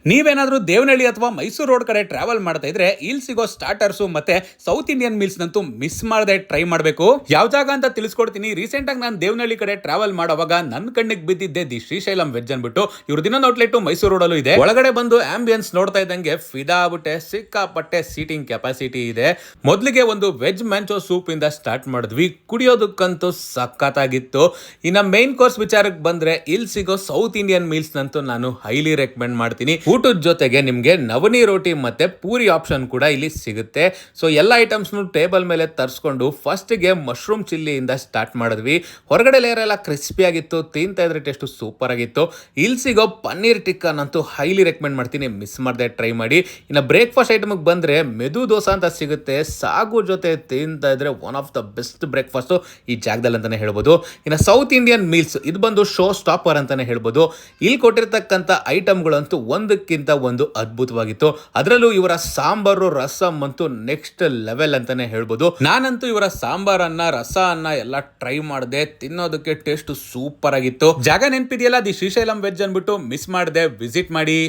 ನೀವೇನಾದ್ರೂ ದೇವನಹಳ್ಳಿ ಅಥವಾ ಮೈಸೂರು ರೋಡ್ ಕಡೆ ಟ್ರಾವೆಲ್ ಮಾಡ್ತಾ ಇದ್ರೆ ಇಲ್ಲಿ ಸಿಗೋ ಸ್ಟಾರ್ಟರ್ಸ್ ಮತ್ತೆ ಸೌತ್ ಇಂಡಿಯನ್ ಮೀಲ್ಸ್ ನಂತೂ ಮಿಸ್ ಮಾಡದೆ ಟ್ರೈ ಮಾಡಬೇಕು. ಯಾವ ಜಾಗ ಅಂತ ತಿಳಿಸ್ಕೊಡ್ತೀನಿ. ರೀಸೆಂಟ್ ಆಗಿ ನಾನು ದೇವನಹಳ್ಳಿ ಕಡೆ ಟ್ರಾವೆಲ್ ಮಾಡುವಾಗ ನನ್ನ ಕಣ್ಣಿಗೆ ಬಿದ್ದಿದ್ದೆ ದಿ ಶ್ರೀಶೈಲಂ ವೆಜ್ ಅನ್ಬಿಟ್ಟು. ಇವ್ರ ದಿನ ಔಟ್ಲೆಟ್ ಮೈಸೂರು ರೋಡಲ್ಲೂ ಇದೆ. ಒಳಗಡೆ ಬಂದು ಆಂಬಿಯನ್ಸ್ ನೋಡ್ತಾ ಇದ್ದಂಗೆ ಫಿದಾ ಆಗ್ಬಿಟ್ಟೆ. ಸಿಕ್ಕಾಪಟ್ಟೆ ಸೀಟಿಂಗ್ ಕೆಪಾಸಿಟಿ ಇದೆ. ಮೊದಲಿಗೆ ಒಂದು ವೆಜ್ ಮ್ಯಾಂಚೋ ಸೂಪ್ ಇಂದ ಸ್ಟಾರ್ಟ್ ಮಾಡಿದ್ವಿ. ಕುಡಿಯೋದಕ್ಕಂತೂ ಸಖತ್ತಾಗಿತ್ತು. ಇನ್ನ ಮೇನ್ ಕೋರ್ಸ್ ವಿಚಾರಕ್ಕೆ ಬಂದ್ರೆ ಇಲ್ಲಿ ಸಿಗೋ ಸೌತ್ ಇಂಡಿಯನ್ ಮೀಲ್ಸ್ ನಂತೂ ನಾನು ಹೈಲಿ ರೆಕಮೆಂಡ್ ಮಾಡ್ತೀನಿ. ಊಟದ ಜೊತೆಗೆ ನಿಮಗೆ ನವನಿ ರೋಟಿ ಮತ್ತೆ ಪೂರಿ ಆಪ್ಷನ್ ಕೂಡ ಇಲ್ಲಿ ಸಿಗುತ್ತೆ. ಸೊ ಎಲ್ಲ ಐಟಮ್ಸ್ ಟೇಬಲ್ ಮೇಲೆ ತರಿಸ್ಕೊಂಡು ಫಸ್ಟ್ಗೆ ಮಶ್ರೂಮ್ ಚಿಲ್ಲಿಯಿಂದ ಸ್ಟಾರ್ಟ್ ಮಾಡಿದ್ವಿ. ಹೊರಗಡೆ ಲೇಯರ್ ಎಲ್ಲ ಕ್ರಿಸ್ಪಿ ಆಗಿತ್ತು, ತಿಂತಾ ಇದ್ರೆ ಟೇಸ್ಟ್ ಸೂಪರ್ ಆಗಿತ್ತು. ಇಲ್ಲಿ ಸಿಗೋ ಪನ್ನೀರ್ ಟಿಕ್ಕನ್ ಅಂತೂ ಹೈಲಿ ರೆಕಮೆಂಡ್ ಮಾಡ್ತೀನಿ, ಮಿಸ್ ಮಾಡದೆ ಟ್ರೈ ಮಾಡಿ. ಇನ್ನು ಬ್ರೇಕ್ಫಾಸ್ಟ್ ಐಟಮ್ಗೆ ಬಂದ್ರೆ ಮೆದು ದೋಸೆ ಅಂತ ಸಿಗುತ್ತೆ. ಸಾಗು ಜೊತೆ ತಿಂತಾ ಇದ್ರೆ one of the best breakfast ಈ ಜಾಗದಲ್ಲಿ ಅಂತಾನೆ ಹೇಳ್ಬೋದು. ಇನ್ನು ಸೌತ್ ಇಂಡಿಯನ್ ಮೀಲ್ಸ್ ಇದು ಬಂದು ಶೋ ಸ್ಟಾಪರ್ ಅಂತಾನೆ ಹೇಳ್ಬೋದು. ಇಲ್ಲಿ ಕೊಟ್ಟಿರ್ತಕ್ಕಂಥ ಐಟಮ್ಗಳಂತೂ ಒಂದಕ್ಕಿಂತ ಒಂದು ಅದ್ಭುತವಾಗಿತ್ತು. ಅದರಲ್ಲೂ ಇವರ ಸಾಂಬಾರು ರಸಂ ಅಂತೂ ನೆಕ್ಸ್ಟ್ ಲೆವೆಲ್ ಅಂತಾನೆ ಹೇಳ್ಬೋದು. ನಾನಂತೂ ಇವರ ಸಾಂಬಾರನ್ನ ರಸ ಅನ್ನ ಎಲ್ಲ ಟ್ರೈ ಮಾಡಿದೆ. ತಿನ್ನೋದಕ್ಕೆ ಟೇಸ್ಟ್ ಸೂಪರ್ ಆಗಿತ್ತು. ಜಾಗ ನೆನಪಿದೆಯಲ್ಲ, ದಿ ಶ್ರೀಶೈಲಂ ವೆಜ್ ಅನ್ಬಿಟ್ಟು ಮಿಸ್ ಮಾಡದೆ ವಿಸಿಟ್ ಮಾಡಿ.